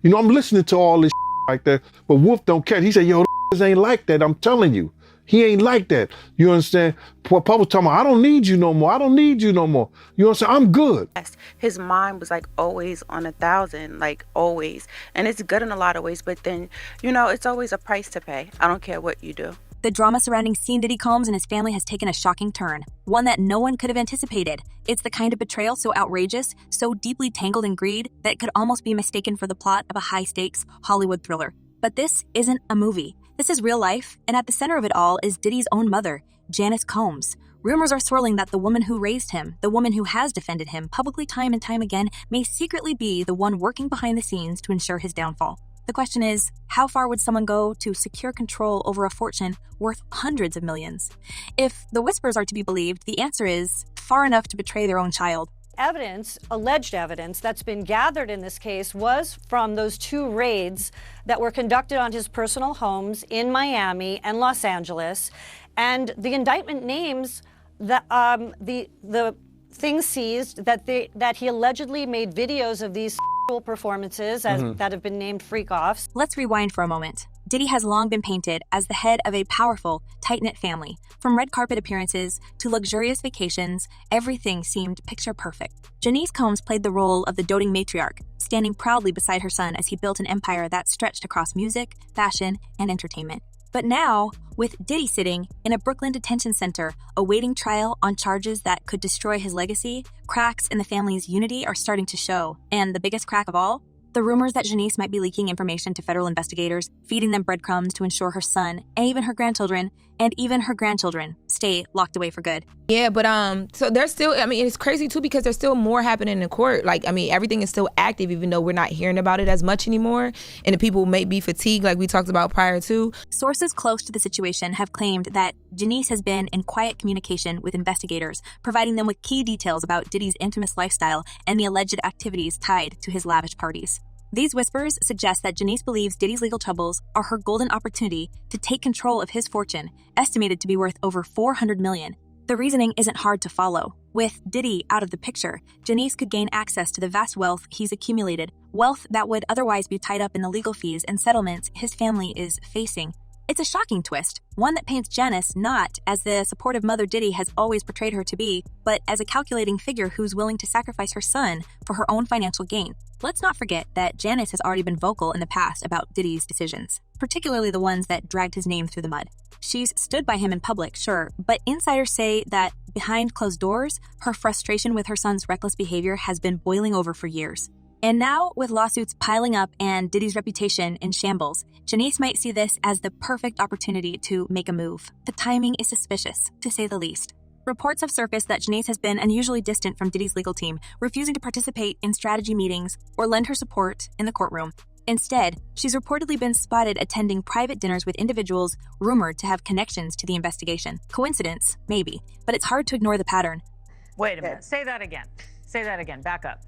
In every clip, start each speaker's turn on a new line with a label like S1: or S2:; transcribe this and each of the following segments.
S1: You know, I'm listening to all this like that, but Wolf don't catch. He said, yo, ain't like that. I'm telling you. He ain't like that. You understand? Papa was talking about, I don't need you no more. I don't need you no more. You understand? I'm good.
S2: His mind was like always on 1,000, like always. And it's good in a lot of ways, but then, you know, it's always a price to pay. I don't care what you do.
S3: The drama surrounding Sean Diddy Combs and his family has taken a shocking turn, one that no one could have anticipated. It's the kind of betrayal so outrageous, so deeply tangled in greed, that it could almost be mistaken for the plot of a high-stakes Hollywood thriller. But this isn't a movie. This is real life, and at the center of it all is Diddy's own mother, Janice Combs. Rumors are swirling that the woman who raised him, the woman who has defended him publicly time and time again, may secretly be the one working behind the scenes to ensure his downfall. The question is, how far would someone go to secure control over a fortune worth hundreds of millions? If the whispers are to be believed, the answer is far enough to betray their own child.
S4: Evidence, alleged evidence, that's been gathered in this case was from those 2 raids that were conducted on his personal homes in Miami and Los Angeles. And the indictment names the things seized that he allegedly made videos of these performances that have been named freak-offs.
S3: Let's rewind for a moment. Diddy has long been painted as the head of a powerful, tight-knit family. From red carpet appearances to luxurious vacations, everything seemed picture perfect. Janice Combs played the role of the doting matriarch, standing proudly beside her son as he built an empire that stretched across music, fashion, and entertainment. But now, with Diddy sitting in a Brooklyn detention center awaiting trial on charges that could destroy his legacy, cracks in the family's unity are starting to show. And the biggest crack of all? The rumors that Janice might be leaking information to federal investigators, feeding them breadcrumbs to ensure her son, and even her grandchildren, stay locked away for good.
S5: Yeah, but so there's still, I mean, it's crazy too because there's still more happening in court. Like, I mean, everything is still active even though we're not hearing about it as much anymore. And the people may be fatigued like we talked about prior to.
S3: Sources close to the situation have claimed that Janice has been in quiet communication with investigators, providing them with key details about Diddy's intimate lifestyle and the alleged activities tied to his lavish parties. These whispers suggest that Janice believes Diddy's legal troubles are her golden opportunity to take control of his fortune, estimated to be worth over $400 million. The reasoning isn't hard to follow. With Diddy out of the picture, Janice could gain access to the vast wealth he's accumulated, wealth that would otherwise be tied up in the legal fees and settlements his family is facing. It's a shocking twist, one that paints Janice not as the supportive mother Diddy has always portrayed her to be, but as a calculating figure who's willing to sacrifice her son for her own financial gain. Let's not forget that Janice has already been vocal in the past about Diddy's decisions, particularly the ones that dragged his name through the mud. She's stood by him in public, sure, but insiders say that behind closed doors, her frustration with her son's reckless behavior has been boiling over for years. And now, with lawsuits piling up and Diddy's reputation in shambles, Janice might see this as the perfect opportunity to make a move. The timing is suspicious, to say the least. Reports have surfaced that Janice has been unusually distant from Diddy's legal team, refusing to participate in strategy meetings or lend her support in the courtroom. Instead, she's reportedly been spotted attending private dinners with individuals rumored to have connections to the investigation. Coincidence? Maybe. But it's hard to ignore the pattern.
S6: Wait a minute. Say that again. Say that again. Back up.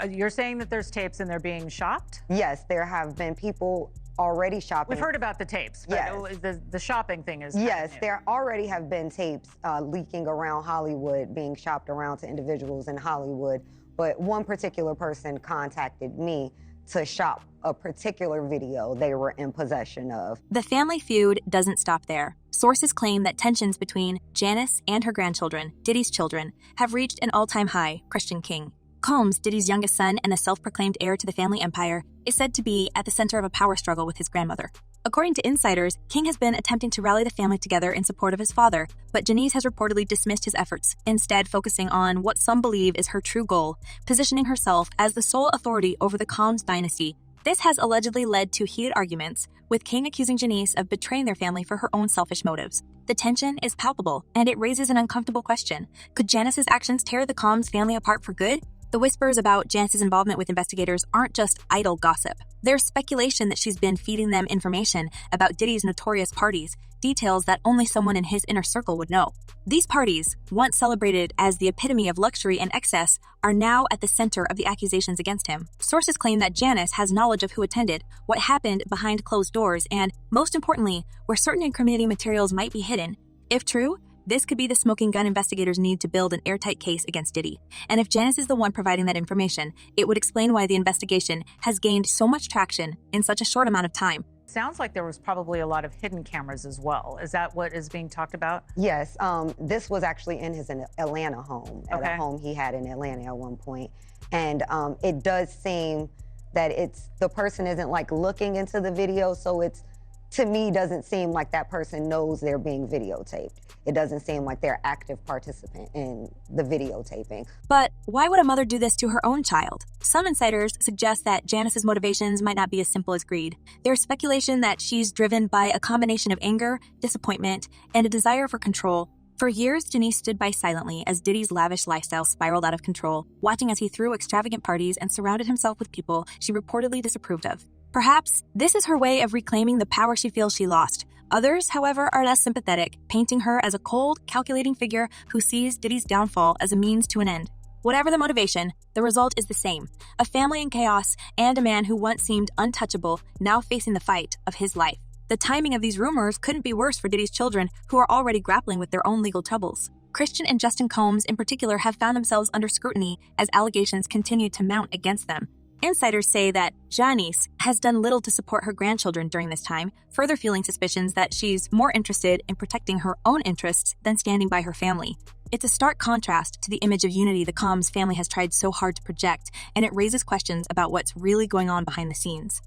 S6: You're saying that there's tapes and they're being shopped?
S7: Yes, there have been people already shopping.
S6: We've heard about the tapes, but
S7: yes.
S6: The shopping thing is
S7: yes, there already have been tapes leaking around Hollywood, being shopped around to individuals in Hollywood. But one particular person contacted me to shop a particular video they were in possession of.
S3: The family feud doesn't stop there. Sources claim that tensions between Janice and her grandchildren, Diddy's children, have reached an all-time high, Christian King. Combs, Diddy's youngest son and the self-proclaimed heir to the family empire, is said to be at the center of a power struggle with his grandmother. According to insiders, King has been attempting to rally the family together in support of his father, but Janice has reportedly dismissed his efforts, instead focusing on what some believe is her true goal, positioning herself as the sole authority over the Combs dynasty. This has allegedly led to heated arguments, with King accusing Janice of betraying their family for her own selfish motives. The tension is palpable, and it raises an uncomfortable question. Could Janice's actions tear the Combs family apart for good? The whispers about Janice's involvement with investigators aren't just idle gossip. There's speculation that she's been feeding them information about Diddy's notorious parties, details that only someone in his inner circle would know. These parties, once celebrated as the epitome of luxury and excess, are now at the center of the accusations against him. Sources claim that Janice has knowledge of who attended, what happened behind closed doors, and, most importantly, where certain incriminating materials might be hidden. If true, This could be the smoking gun investigators need to build an airtight case against Diddy. And if Janice is the one providing that information, it would explain why the investigation has gained so much traction in such a short amount of time.
S6: Sounds like there was probably a lot of hidden cameras as well. Is that what is being talked about?
S7: Yes, this was actually in his Atlanta home, at
S6: Okay.
S7: a home he had in Atlanta at one point. And it does seem that the person isn't like looking into the video, so it's, to me, doesn't seem like that person knows they're being videotaped. It doesn't seem like they're active participant in the videotaping.
S3: But why would a mother do this to her own child? Some insiders suggest that Janice's motivations might not be as simple as greed. There's speculation that she's driven by a combination of anger, disappointment, and a desire for control. For years, Janice stood by silently as Diddy's lavish lifestyle spiraled out of control, watching as he threw extravagant parties and surrounded himself with people she reportedly disapproved of. Perhaps this is her way of reclaiming the power she feels she lost. Others, however, are less sympathetic, painting her as a cold, calculating figure who sees Diddy's downfall as a means to an end. Whatever the motivation, the result is the same: a family in chaos and a man who once seemed untouchable, now facing the fight of his life. The timing of these rumors couldn't be worse for Diddy's children, who are already grappling with their own legal troubles. Christian and Justin Combs, in particular, have found themselves under scrutiny as allegations continue to mount against them. Insiders say that Janice has done little to support her grandchildren during this time, further fueling suspicions that she's more interested in protecting her own interests than standing by her family. It's a stark contrast to the image of unity the Combs family has tried so hard to project, and it raises questions about what's really going on behind the scenes.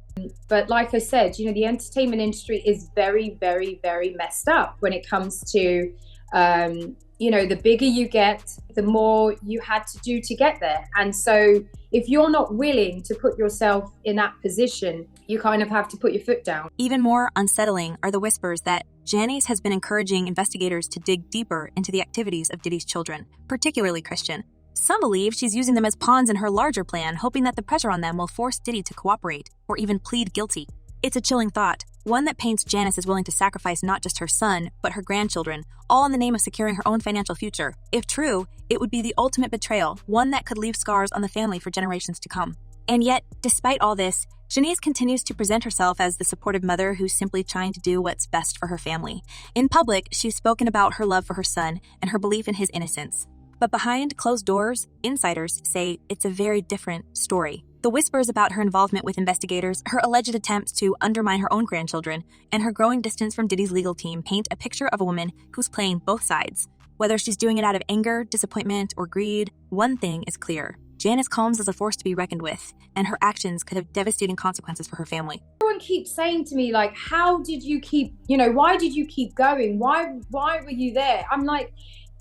S8: But like I said, the entertainment industry is very, very, very messed up when it comes to, the bigger you get, the more you had to do to get there. And so if you're not willing to put yourself in that position, you kind of have to put your foot down.
S3: Even more unsettling are the whispers that Janice has been encouraging investigators to dig deeper into the activities of Diddy's children, particularly Christian. Some believe she's using them as pawns in her larger plan, hoping that the pressure on them will force Diddy to cooperate or even plead guilty. It's a chilling thought, one that paints Janice as willing to sacrifice not just her son, but her grandchildren, all in the name of securing her own financial future. If true, it would be the ultimate betrayal, one that could leave scars on the family for generations to come. And yet, despite all this, Janice continues to present herself as the supportive mother who's simply trying to do what's best for her family. In public, she's spoken about her love for her son and her belief in his innocence. But behind closed doors, insiders say it's a very different story. The whispers about her involvement with investigators, her alleged attempts to undermine her own grandchildren, and her growing distance from Diddy's legal team paint a picture of a woman who's playing both sides. Whether she's doing it out of anger, disappointment, or greed, one thing is clear. Janice Combs is a force to be reckoned with, and her actions could have devastating consequences for her family.
S8: Everyone keeps saying to me, like, how did you keep, why did you keep going? Why were you there? I'm like,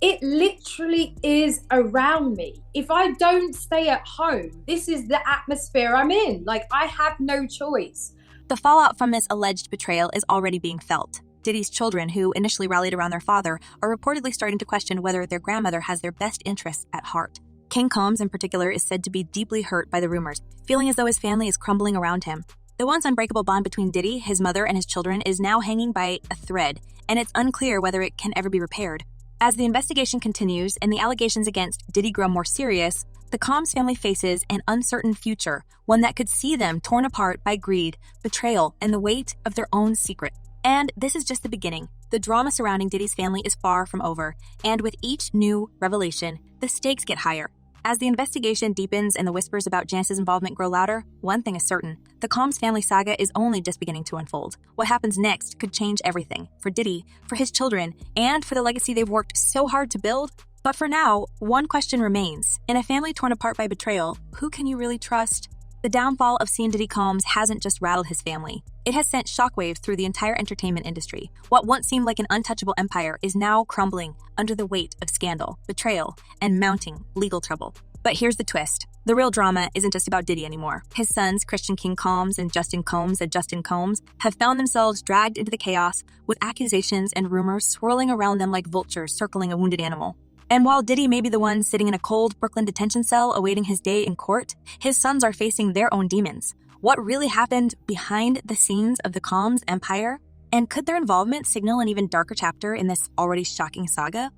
S8: it literally is around me. If I don't stay at home, this is the atmosphere I'm in. Like, I have no choice.
S3: The fallout from this alleged betrayal is already being felt. Diddy's children, who initially rallied around their father, are reportedly starting to question whether their grandmother has their best interests at heart. King Combs, in particular, is said to be deeply hurt by the rumors, feeling as though his family is crumbling around him. The once unbreakable bond between Diddy, his mother, and his children is now hanging by a thread, and it's unclear whether it can ever be repaired. As the investigation continues and the allegations against Diddy grow more serious, the Combs family faces an uncertain future, one that could see them torn apart by greed, betrayal, and the weight of their own secret. And this is just the beginning. The drama surrounding Diddy's family is far from over, and with each new revelation, the stakes get higher. As the investigation deepens and the whispers about Janice's involvement grow louder, one thing is certain: the Combs family saga is only just beginning to unfold. What happens next could change everything, for Diddy, for his children, and for the legacy they've worked so hard to build. But for now, one question remains. In a family torn apart by betrayal, who can you really trust? The downfall of Diddy Combs hasn't just rattled his family. It has sent shockwaves through the entire entertainment industry. What once seemed like an untouchable empire is now crumbling under the weight of scandal, betrayal, and mounting legal trouble. But here's the twist. The real drama isn't just about Diddy anymore. His sons, Christian King Combs and Justin Combs, have found themselves dragged into the chaos with accusations and rumors swirling around them like vultures circling a wounded animal. And while Diddy may be the one sitting in a cold Brooklyn detention cell awaiting his day in court, his sons are facing their own demons. What really happened behind the scenes of the Combs empire? And could their involvement signal an even darker chapter in this already shocking saga?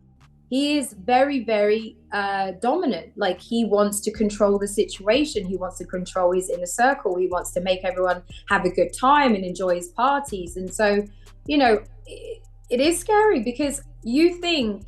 S8: He is very, very dominant. Like, he wants to control the situation. He wants to control his inner circle. He wants to make everyone have a good time and enjoy his parties. And so, it is scary because you think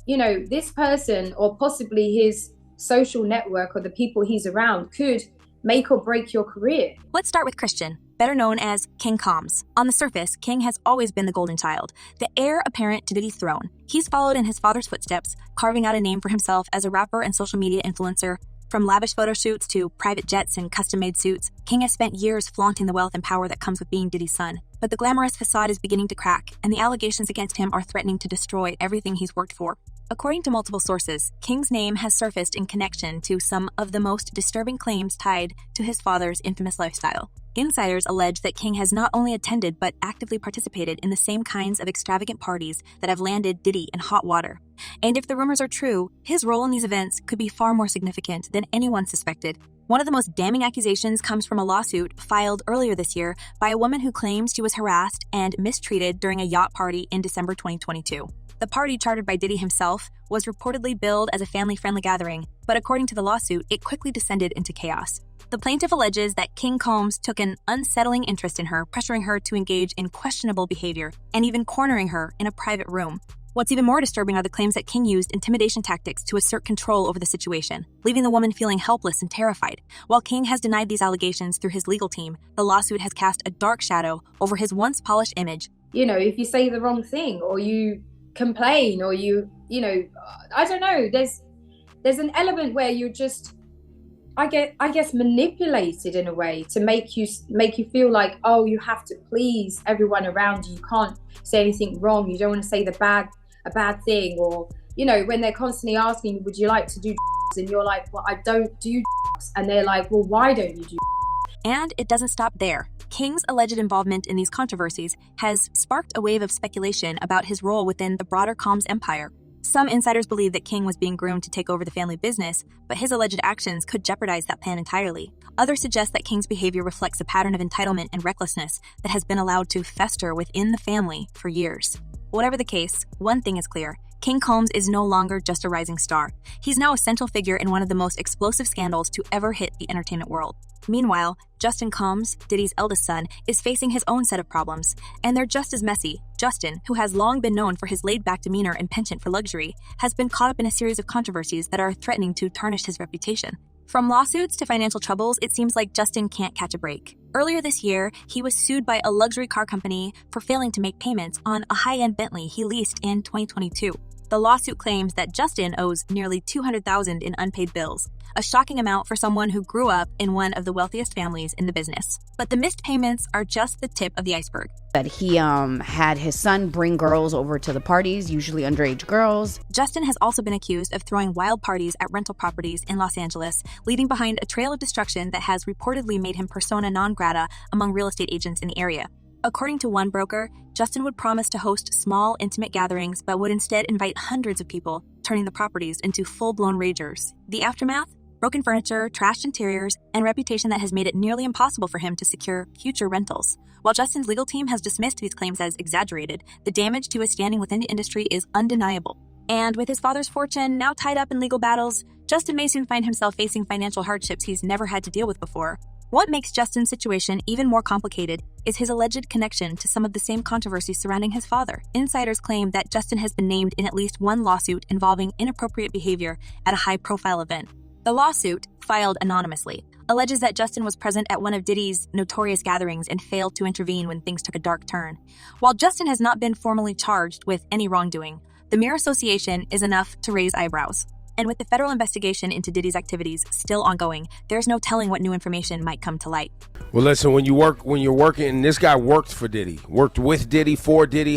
S8: this person or possibly his social network or the people he's around could make or break your career.
S3: Let's start with Christian, better known as King Combs. On the surface, King has always been the golden child, the heir apparent to Diddy's throne. He's followed in his father's footsteps, carving out a name for himself as a rapper and social media influencer. From lavish photo shoots to private jets and custom-made suits, King has spent years flaunting the wealth and power that comes with being Diddy's son. But the glamorous facade is beginning to crack, and the allegations against him are threatening to destroy everything he's worked for. According to multiple sources, King's name has surfaced in connection to some of the most disturbing claims tied to his father's infamous lifestyle. Insiders allege that King has not only attended but actively participated in the same kinds of extravagant parties that have landed Diddy in hot water. And if the rumors are true, his role in these events could be far more significant than anyone suspected. One of the most damning accusations comes from a lawsuit filed earlier this year by a woman who claims she was harassed and mistreated during a yacht party in December 2022. The party, chartered by Diddy himself, was reportedly billed as a family-friendly gathering, but according to the lawsuit, it quickly descended into chaos. The plaintiff alleges that King Combs took an unsettling interest in her, pressuring her to engage in questionable behavior and even cornering her in a private room. What's even more disturbing are the claims that King used intimidation tactics to assert control over the situation, leaving the woman feeling helpless and terrified. While King has denied these allegations through his legal team, the lawsuit has cast a dark shadow over his once polished image.
S8: If you say the wrong thing or you complain or I don't know, there's an element where you're just, I guess manipulated in a way to make you feel like, oh, you have to please everyone around you. You can't say anything wrong. You don't want to say a bad thing, or when they're constantly asking, would you like to do and you're like, well, I don't do and they're like, well, why don't you do?
S3: And it doesn't stop there. King's alleged involvement in these controversies has sparked a wave of speculation about his role within the broader Combs empire. Some insiders believe that King was being groomed to take over the family business, but his alleged actions could jeopardize that plan entirely. Others suggest that King's behavior reflects a pattern of entitlement and recklessness that has been allowed to fester within the family for years. Whatever the case, one thing is clear. King Combs is no longer just a rising star. He's now a central figure in one of the most explosive scandals to ever hit the entertainment world. Meanwhile, Justin Combs, Diddy's eldest son, is facing his own set of problems, and they're just as messy. Justin, who has long been known for his laid-back demeanor and penchant for luxury, has been caught up in a series of controversies that are threatening to tarnish his reputation. From lawsuits to financial troubles, it seems like Justin can't catch a break. Earlier this year, he was sued by a luxury car company for failing to make payments on a high-end Bentley he leased in 2022. The lawsuit claims that Justin owes nearly $200,000 in unpaid bills, a shocking amount for someone who grew up in one of the wealthiest families in the business. But the missed payments are just the tip of the iceberg.
S9: That he had his son bring girls over to the parties, usually underage girls.
S3: Justin has also been accused of throwing wild parties at rental properties in Los Angeles, leaving behind a trail of destruction that has reportedly made him persona non grata among real estate agents in the area. According to one broker, Justin would promise to host small, intimate gatherings, but would instead invite hundreds of people, turning the properties into full-blown ragers. The aftermath? Broken furniture, trashed interiors, and reputation that has made it nearly impossible for him to secure future rentals. While Justin's legal team has dismissed these claims as exaggerated, the damage to his standing within the industry is undeniable. And with his father's fortune now tied up in legal battles, Justin may soon find himself facing financial hardships he's never had to deal with before. What makes Justin's situation even more complicated is his alleged connection to some of the same controversies surrounding his father. Insiders claim that Justin has been named in at least one lawsuit involving inappropriate behavior at a high-profile event. The lawsuit, filed anonymously, alleges that Justin was present at one of Diddy's notorious gatherings and failed to intervene when things took a dark turn. While Justin has not been formally charged with any wrongdoing, the mere association is enough to raise eyebrows. And with the federal investigation into Diddy's activities still ongoing, there's no telling what new information might come to light.
S10: Well, listen, when you're working, and this guy worked for Diddy, worked with Diddy, for Diddy,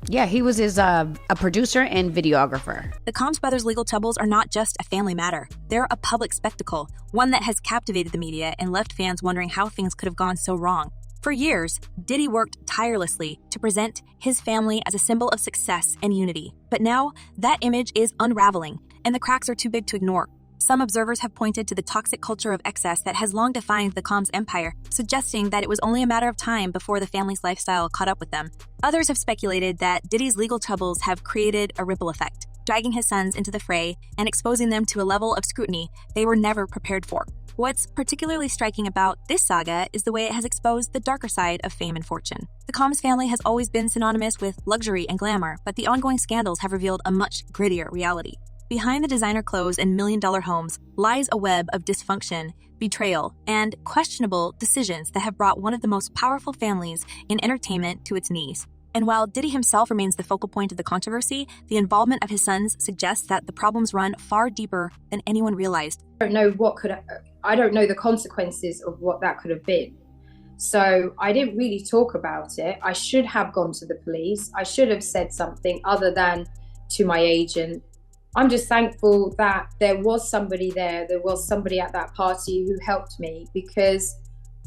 S9: Yeah, he was his a producer and videographer.
S3: The Combs brothers' legal troubles are not just a family matter. They're a public spectacle, one that has captivated the media and left fans wondering how things could have gone so wrong. For years, Diddy worked tirelessly to present his family as a symbol of success and unity. But now, that image is unraveling, and the cracks are too big to ignore. Some observers have pointed to the toxic culture of excess that has long defined the Combs empire, suggesting that it was only a matter of time before the family's lifestyle caught up with them. Others have speculated that Diddy's legal troubles have created a ripple effect. dragging his sons into the fray and exposing them to a level of scrutiny they were never prepared for. What's particularly striking about this saga is the way it has exposed the darker side of fame and fortune. The Combs family has always been synonymous with luxury and glamour, but the ongoing scandals have revealed a much grittier reality. Behind the designer clothes and million-dollar homes lies a web of dysfunction, betrayal, and questionable decisions that have brought one of the most powerful families in entertainment to its knees. And while Diddy himself remains the focal point of the controversy, the involvement of his sons suggests that the problems run far deeper than anyone realized.
S8: I don't know the consequences of what that could have been. So I didn't really talk about it. I should have gone to the police. I should have said something other than to my agent. I'm just thankful that there was somebody there. There was somebody at that party who helped me, because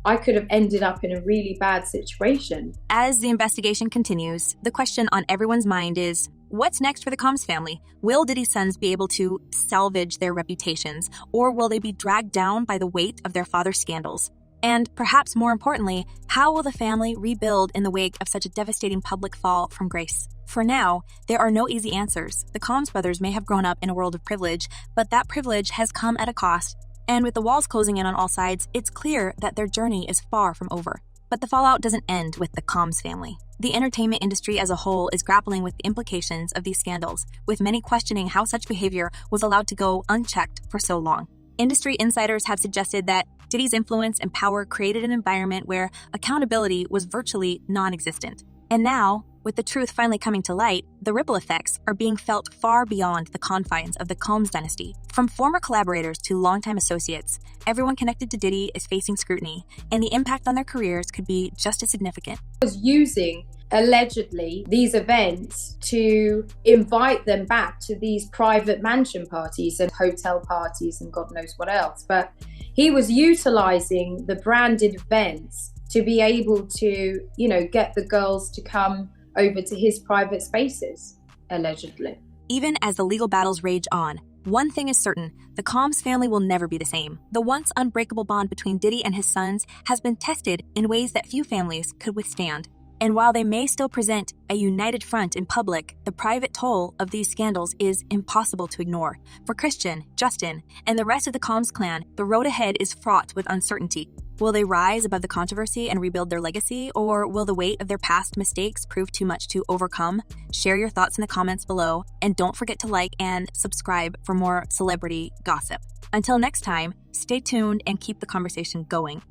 S8: I could have ended up in a really bad situation.
S3: As the investigation continues, the question on everyone's mind is, what's next for the Combs family? Will Diddy's sons be able to salvage their reputations, or will they be dragged down by the weight of their father's scandals? And perhaps more importantly, how will the family rebuild in the wake of such a devastating public fall from grace? For now, there are no easy answers. The Combs brothers may have grown up in a world of privilege, but that privilege has come at a cost. And with the walls closing in on all sides, it's clear that their journey is far from over. But the fallout doesn't end with the Combs family. The entertainment industry as a whole is grappling with the implications of these scandals, with many questioning how such behavior was allowed to go unchecked for so long. Industry insiders have suggested that Diddy's influence and power created an environment where accountability was virtually non-existent. And now, with the truth finally coming to light, the ripple effects are being felt far beyond the confines of the Combs dynasty. From former collaborators to longtime associates, everyone connected to Diddy is facing scrutiny, and the impact on their careers could be just as significant.
S8: Was using, allegedly, these events to invite them back to these private mansion parties and hotel parties and God knows what else. But he was utilizing the branded events to be able to, get the girls to come over to his private spaces, allegedly.
S3: Even as the legal battles rage on, one thing is certain, the Combs family will never be the same. The once unbreakable bond between Diddy and his sons has been tested in ways that few families could withstand. And while they may still present a united front in public, the private toll of these scandals is impossible to ignore. For Christian, Justin, and the rest of the Combs clan, the road ahead is fraught with uncertainty. Will they rise above the controversy and rebuild their legacy, or will the weight of their past mistakes prove too much to overcome? Share your thoughts in the comments below, and don't forget to like and subscribe for more celebrity gossip. Until next time, stay tuned and keep the conversation going.